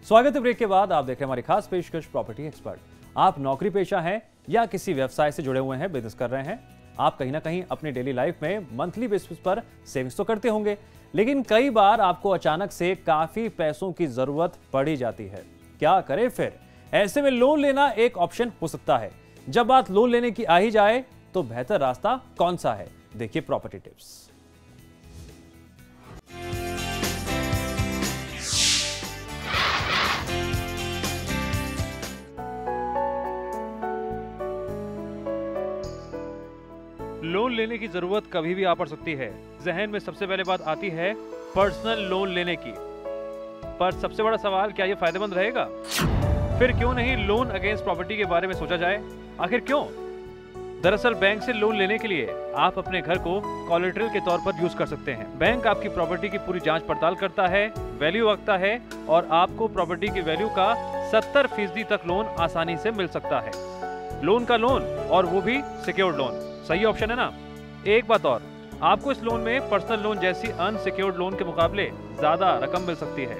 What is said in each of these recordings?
स्वागत है ब्रेक के बाद। आप देख रहे हैं हमारी खास पेशकश प्रॉपर्टी एक्सपर्ट। आप नौकरी पेशा हैं या किसी व्यवसाय से जुड़े हुए हैं, बिजनेस कर रहे हैं, आप कहीं ना कहीं अपनी डेली लाइफ में मंथली बेसिस पर सेविंग्स तो करते होंगे, लेकिन कई बार आपको अचानक से काफी पैसों की जरूरत पड़ी जाती है। क्या करें फिर? ऐसे में लोन लेना एक ऑप्शन हो सकता है। जब बात लोन लेने की आ ही जाए तो बेहतर रास्ता कौन सा है? देखिए प्रॉपर्टी टिप्स। लोन लेने की जरूरत कभी भी आ पड़ सकती है। जहन में सबसे पहले बात आती है पर्सनल लोन लेने की। पर सबसे बड़ा सवाल, क्या यह फायदेमंद रहेगा? फिर क्यों नहीं लोन अगेंस्ट प्रॉपर्टी के बारे में सोचा जाए? आखिर क्यों? दरअसल बैंक से लोन लेने के लिए आप अपने घर को कोलेटरल के तौर पर यूज कर सकते हैं। बैंक आपकी प्रॉपर्टी की पूरी जांच पड़ताल करता है, वैल्यू आंकता है और आपको प्रॉपर्टी की वैल्यू का 70% तक लोन आसानी से मिल सकता है। लोन का लोन, और वो भी सिक्योर्ड लोन, सही ऑप्शन है ना? एक बात और, आपको इस लोन में पर्सनल लोन जैसी अनसिक्योर्ड लोन के मुकाबले ज्यादा रकम मिल सकती है।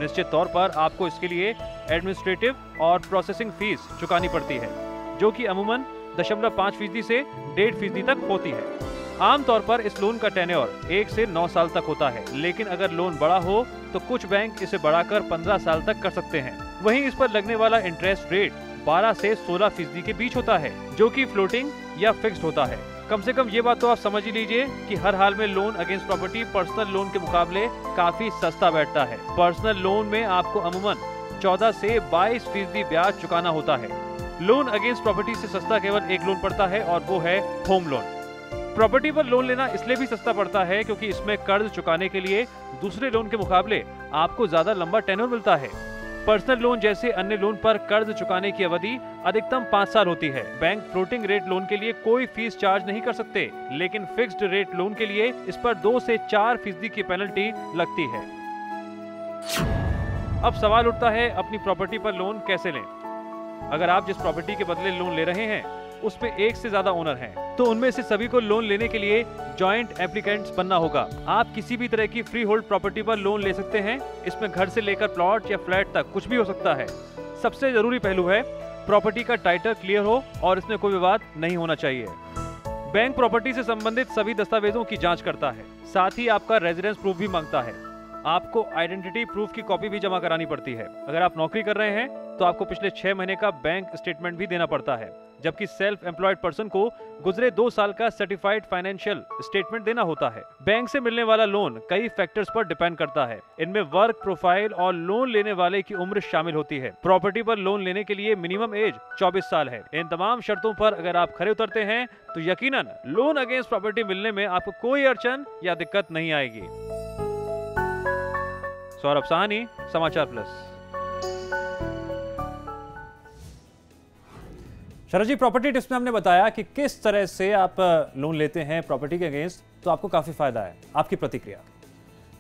निश्चित तौर पर आपको इसके लिए एडमिनिस्ट्रेटिव और प्रोसेसिंग फीस चुकानी पड़ती है, जो कि अमूमन 0.5% से 1.5% तक होती है। आमतौर पर इस लोन का टेन्योर 1 से 9 साल तक होता है, लेकिन अगर लोन बड़ा हो तो कुछ बैंक इसे बढ़ाकर 15 साल तक कर सकते हैं। वहीं इस पर लगने वाला इंटरेस्ट रेट 12 से 16% के बीच होता है, जो कि फ्लोटिंग या फिक्स्ड होता है। कम से कम ये बात तो आप समझ ही लीजिए कि हर हाल में loan against property personal loan के मुकाबले काफी सस्ता बैठता है। पर्सनल लोन में आपको अमूमन 14 से 22% ब्याज चुकाना होता है। लोन अगेंस्ट प्रॉपर्टी से सस्ता केवल एक लोन पड़ता है और वो है होम लोन। प्रॉपर्टी पर लोन लेना इसलिए भी सस्ता पड़ता है क्योंकि इसमें कर्ज चुकाने के लिए दूसरे लोन के मुकाबले आपको ज्यादा लंबा टेन्योर मिलता है। पर्सनल लोन जैसे अन्य लोन पर कर्ज चुकाने की अवधि अधिकतम 5 साल होती है। बैंक फ्लोटिंग रेट लोन के लिए कोई फीस चार्ज नहीं कर सकते, लेकिन फिक्स्ड रेट लोन के लिए इस पर 2 से 4% की पेनल्टी लगती है। अब सवाल उठता है, अपनी प्रॉपर्टी पर लोन कैसे लें? अगर आप जिस प्रॉपर्टी के बदले लोन ले रहे हैं उसमें एक से ज्यादा ओनर हैं, तो उनमें से सभी को लोन लेने के लिए जॉइंट एप्लीकेंट्स बनना होगा। आप किसी भी तरह की फ्री होल्ड प्रॉपर्टी पर लोन ले सकते हैं। इसमें घर से लेकर प्लॉट या फ्लैट तक कुछ भी हो सकता है। सबसे जरूरी पहलू है प्रॉपर्टी का टाइटल क्लियर हो और इसमें कोई विवाद नहीं होना चाहिए। बैंक प्रॉपर्टी से संबंधित सभी दस्तावेजों की जाँच करता है, साथ ही आपका रेजिडेंस प्रूफ भी मांगता है। आपको आइडेंटिटी प्रूफ की कॉपी भी जमा करानी पड़ती है। अगर आप नौकरी कर रहे हैं तो आपको पिछले 6 महीने का बैंक स्टेटमेंट भी देना पड़ता है, जबकि सेल्फ एम्प्लॉयड पर्सन को गुजरे 2 साल का सर्टिफाइड फाइनेंशियल स्टेटमेंट देना होता है। बैंक से मिलने वाला लोन कई फैक्टर्स पर डिपेंड करता है। इनमें वर्क प्रोफाइल और लोन लेने वाले की उम्र शामिल होती है। प्रॉपर्टी पर लोन लेने के लिए मिनिमम एज 24 साल है। इन तमाम शर्तों पर अगर आप खरे उतरते हैं तो यकीनन लोन अगेंस्ट प्रॉपर्टी मिलने में आपको कोई अड़चन या दिक्कत नहीं आएगी। सौरभ साहनी, समाचार प्लस। शरद जी, प्रॉपर्टी टिप्स में हमने बताया कि किस तरह से आप लोन लेते हैं प्रॉपर्टी के अगेंस्ट, तो आपको काफी फायदा है। आपकी प्रतिक्रिया?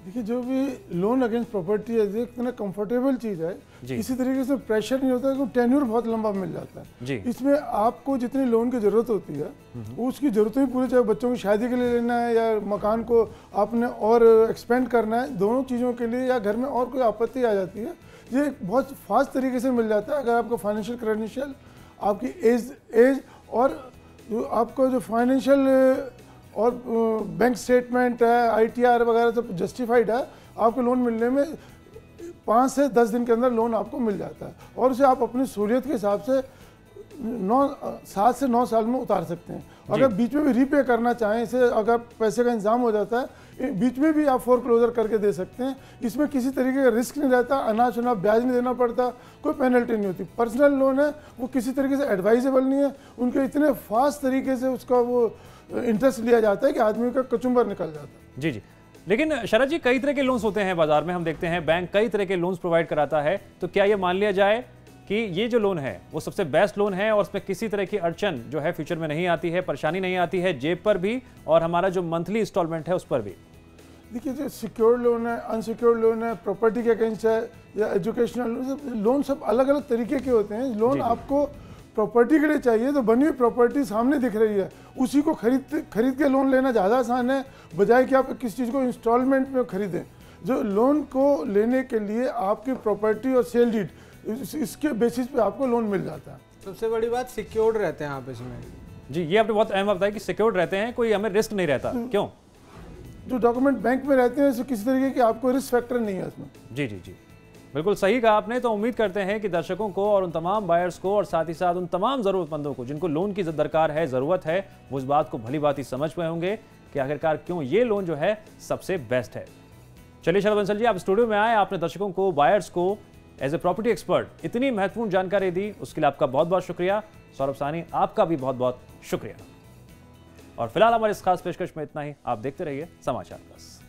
देखिए, जो भी लोन अगेंस्ट प्रॉपर्टी है इतना कंफर्टेबल चीज़ है, किसी तरीके से प्रेशर नहीं होता, क्योंकि टेन्योर बहुत लंबा मिल जाता है जी। इसमें आपको जितनी लोन की जरूरत होती है उसकी जरूरतें पूरी, चाहे बच्चों की शादी के लिए लेना है या मकान को आपने और एक्सपेंड करना है, दोनों चीज़ों के लिए, या घर में और कोई आपत्ति आ जाती है, ये बहुत फास्ट तरीके से मिल जाता है। अगर आपका फाइनेंशियल क्रेडेंशियल, आपकी एज और जो आपको जो फाइनेंशियल और बैंक स्टेटमेंट है, ITR वगैरह सब जस्टिफाइड है, आपको लोन मिलने में 5 से 10 दिन के अंदर लोन आपको मिल जाता है। और उसे आप अपनी सहूलियत के हिसाब से 7 से 9 साल में उतार सकते हैं। अगर बीच में भी रीपे करना चाहें, इसे अगर पैसे का इंतजाम हो जाता है, बीच में भी आप फोरक्लोजर करके दे सकते हैं। इसमें किसी तरीके का रिस्क नहीं रहता, अनाज शनाज ब्याज नहीं देना पड़ता, कोई पेनल्टी नहीं होती। पर्सनल लोन है वो किसी तरीके से एडवाइजेबल नहीं है, उनके इतने फास्ट तरीके से उसका वो इंटरेस्ट लिया जाता है कि आदमी का कचुम्बर निकल जाता है। जी जी। लेकिन शरद जी, कई तरह के लोन्स होते हैं बाजार में, हम देखते हैं बैंक कई तरह के लोन्स प्रोवाइड कराता है, तो क्या ये मान लिया जाए कि ये जो लोन है वो सबसे बेस्ट लोन है और उसमें किसी तरह की अड़चन जो है फ्यूचर में नहीं आती है, परेशानी नहीं आती है, जेब पर भी और हमारा जो मंथली इंस्टॉलमेंट है उस पर भी? देखिए, जो सिक्योर्ड लोन है, अनसिक्योर्ड लोन है, प्रॉपर्टी के अगेंस्ट है या एजुकेशनल लोन, सब अलग अलग तरीके के होते हैं। लोन आपको प्रॉपर्टी के लिए चाहिए तो बनी हुई प्रॉपर्टी सामने दिख रही है, उसी को खरीद के लोन लेना ज़्यादा आसान है, बजाय कि आप किसी चीज़ को इंस्टॉलमेंट में खरीदें। जो लोन को लेने के लिए आपकी प्रॉपर्टी और सेल डीड इसके बेसिस पे आपको लोन मिल जाता है। सबसे बड़ी बात सिक्योर्ड रहते हैं आप इसमें। जी, ये आपने बहुत अहम बात बताया कि सिक्योर्ड रहते हैं, कोई हमें रिस्क नहीं रहता। क्यों? जो डॉक्यूमेंट बैंक में रहते हैं किसी तरीके की आपको रिस्क फैक्टर नहीं है उसमें। जी जी जी, बिल्कुल सही कहा आपने। तो उम्मीद करते हैं कि दर्शकों को और उन तमाम बायर्स को और साथ ही साथ उन तमाम जरूरतमंदों को जिनको लोन की दरकार है, जरूरत है, वो इस बात को भली भांति समझ पाए होंगे कि आखिरकार क्यों ये लोन जो है सबसे बेस्ट है। चलिए शरद बंसल जी, आप स्टूडियो में आए, आपने दर्शकों को, बायर्स को एज ए प्रॉपर्टी एक्सपर्ट इतनी महत्वपूर्ण जानकारी दी, उसके लिए आपका बहुत बहुत शुक्रिया। सौरभ साहनी, आपका भी बहुत बहुत शुक्रिया। और फिलहाल हमारे इस खास पेशकश में इतना ही। आप देखते रहिए समाचार प्लस।